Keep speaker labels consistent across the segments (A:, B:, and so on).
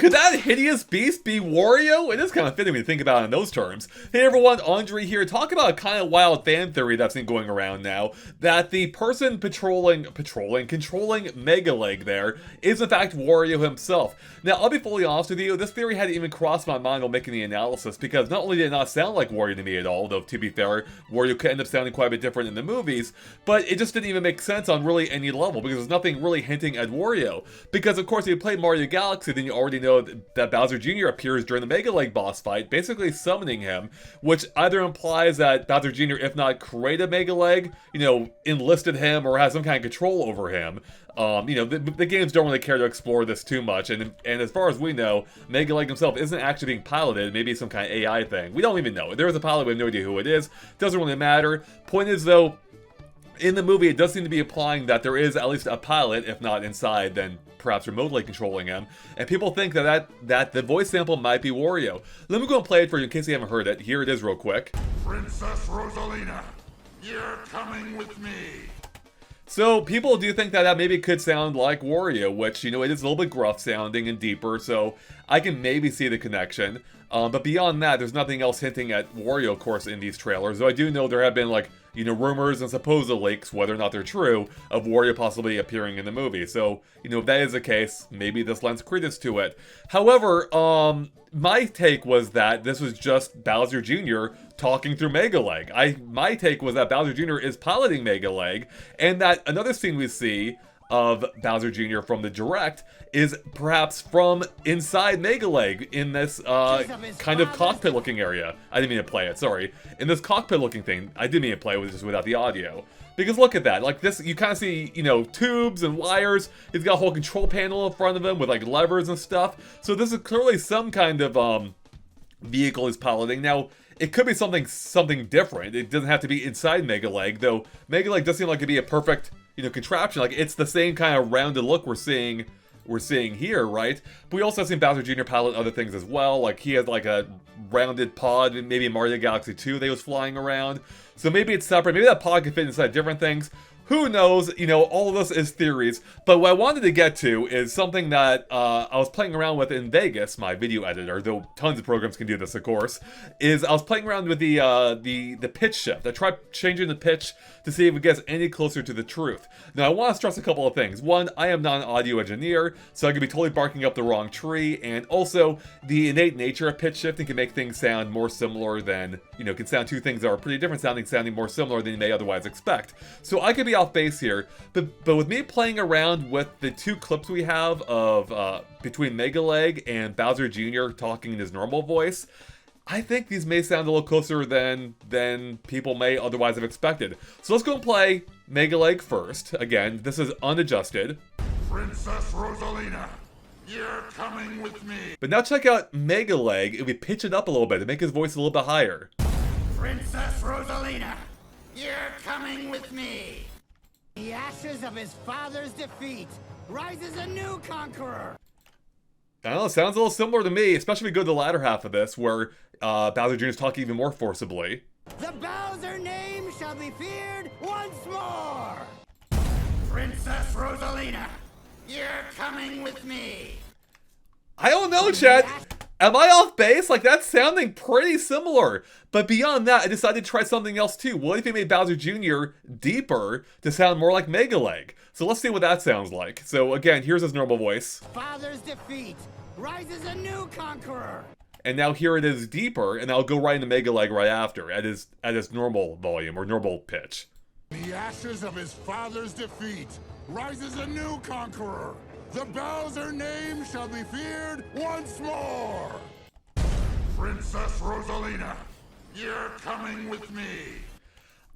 A: Could that hideous beast be Wario? It is kind of fitting when you think about it in those terms. Hey everyone, Andre here. Talk about a kind of wild fan theory that's been going around now, that the person controlling Mega Leg there is in fact Wario himself. Now, I'll be fully honest with you, this theory hadn't even crossed my mind while making the analysis, because not only did it not sound like Wario to me at all, though to be fair, Wario could end up sounding quite a bit different in the movies, but it just didn't even make sense on really any level, because there's nothing really hinting at Wario. Because of course, if you play Mario Galaxy, then you already know that Bowser Jr. appears during the Mega Leg boss fight, basically summoning him, which either implies that Bowser Jr., if not created Mega Leg, enlisted him or has some kind of control over him. The games don't really care to explore this too much, and as far as we know, Mega Leg himself isn't actually being piloted, maybe some kind of AI thing. We don't even know. If there is a pilot, we have no idea who it is. Doesn't really matter. Point is, though, in the movie, it does seem to be implying that there is at least a pilot, if not inside, then perhaps remotely controlling him. And people think that the voice sample might be Wario. Let me go and play it for you in case you haven't heard it. Here it is real quick.
B: Princess Rosalina, you're coming with me.
A: So people do think that maybe could sound like Wario, which, it is a little bit gruff sounding and deeper, so I can maybe see the connection. But beyond that, there's nothing else hinting at Wario, of course, in these trailers. Though I do know there have been, rumors and supposed leaks, whether or not they're true, of Wario possibly appearing in the movie. So, if that is the case, maybe this lends credence to it. However, my take was that this was just Bowser Jr. talking through Mega Leg. My take was that Bowser Jr. is piloting Mega Leg, and that another scene we see of Bowser Jr. from the Direct is perhaps from inside Mega Leg in this kind of cockpit-looking area. I didn't mean to play it, sorry. In this cockpit-looking thing, I didn't mean to play it just without the audio. Because look at that, this, you kind of see, tubes and wires. He's got a whole control panel in front of him with, levers and stuff. So this is clearly some kind of, vehicle he's piloting. Now, it could be something different. It doesn't have to be inside Mega Leg, though Mega Leg does seem like it'd be a perfect, contraption. It's the same kind of rounded look we're seeing here, right? But we also have seen Bowser Jr. pilot other things as well. He has a rounded pod, maybe in Mario Galaxy 2 they was flying around. So maybe it's separate. Maybe that pod can fit inside different things. Who knows? All of this is theories. But what I wanted to get to is something that I was playing around with in Vegas, my video editor, though tons of programs can do this, of course, is I was playing around with the pitch shift. I tried changing the pitch to see if it gets any closer to the truth. Now, I want to stress a couple of things. One, I am not an audio engineer, so I could be totally barking up the wrong tree, and also, the innate nature of pitch shifting can make things sound more similar than, can sound two things that are pretty different sounding more similar than you may otherwise expect. So I could be off base here, but with me playing around with the two clips we have of between Mega Leg and Bowser Jr. talking in his normal voice, I think these may sound a little closer than people may otherwise have expected. So let's go and play Mega Leg first. Again, this is unadjusted.
B: Princess Rosalina, you're coming with me.
A: But now check out Mega Leg. If we pitch it up a little bit to make his voice a little bit higher.
B: Princess Rosalina, you're coming with me.
C: The ashes of his father's defeat rises a new conqueror.
A: I don't know, it sounds a little similar to me, especially if we go to the latter half of this, where Bowser Jr. is talking even more forcibly.
C: The Bowser name shall be feared once more.
B: Princess Rosalina, you're coming with me.
A: I don't know, Chad. Am I off base? That's sounding pretty similar. But beyond that, I decided to try something else too. What if we made Bowser Jr. deeper to sound more like Mega Leg? So let's see what that sounds like. So again, here's his normal voice.
C: Father's defeat rises a new conqueror.
A: And now here it is deeper, and I'll go right into Mega Leg right after, at his normal volume, or normal pitch.
B: The ashes of his father's defeat rises a new conqueror. The Bowser name shall be feared once more. Princess Rosalina, you're coming with me.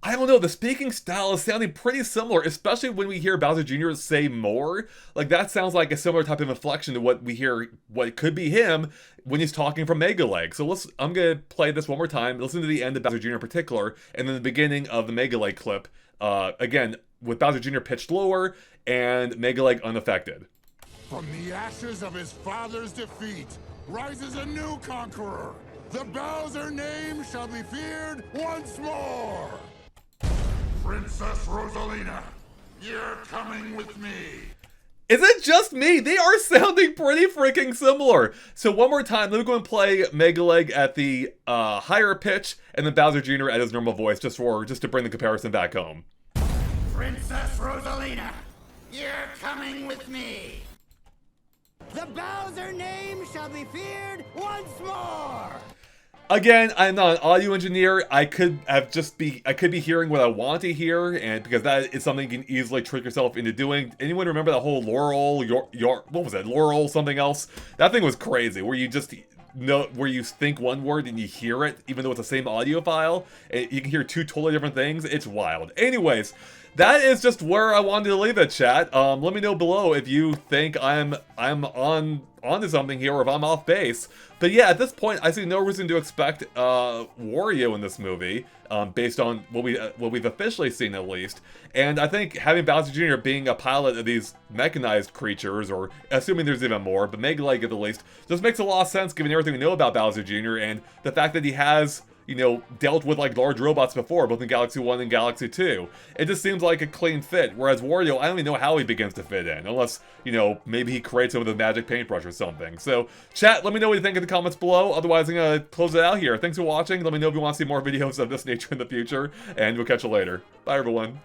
A: I don't know, the speaking style is sounding pretty similar, especially when we hear Bowser Jr. say more. That sounds like a similar type of inflection to what we hear, what could be him, when he's talking from Mega Leg. So I'm gonna play this one more time, listen to the end of Bowser Jr. in particular, and then the beginning of the Mega Leg clip, again, with Bowser Jr. pitched lower, and Mega Leg unaffected.
B: From the ashes of his father's defeat rises a new conqueror. The Bowser name shall be feared once more. Princess Rosalina, you're coming with me.
A: Is it just me? They are sounding pretty freaking similar. So one more time, let me go and play Mega Leg at the higher pitch, and then Bowser Jr. at his normal voice, just to bring the comparison back home.
C: Princess Rosalina, you're coming with me. The Bowser name shall be feared once more.
A: Again, I'm not an audio engineer. I could be hearing what I want to hear, and because that is something you can easily trick yourself into doing. Anyone remember that whole Laurel, what was it? Laurel something else? That thing was crazy, where you just where you think one word and you hear it, even though it's the same audio file, and you can hear two totally different things. It's wild. Anyways, that is just where I wanted to leave it, chat. Let me know below if you think I'm onto something here, or if I'm off base. But yeah, at this point, I see no reason to expect Wario in this movie, based on what we've officially seen at least. And I think having Bowser Jr. being a pilot of these mechanized creatures, or assuming there's even more, but Mega Leg at the least, just makes a lot of sense given everything we know about Bowser Jr. and the fact that he has, you know, dealt with like large robots before, both in Galaxy 1 and Galaxy 2. It just seems like a clean fit, whereas Wario, I don't even know how he begins to fit in, unless, you know, maybe he creates it with a magic paintbrush or something. So, chat, let me know what you think in the comments below. Otherwise, I'm gonna close it out here. Thanks for watching. Let me know if you want to see more videos of this nature in the future, and we'll catch you later. Bye, everyone.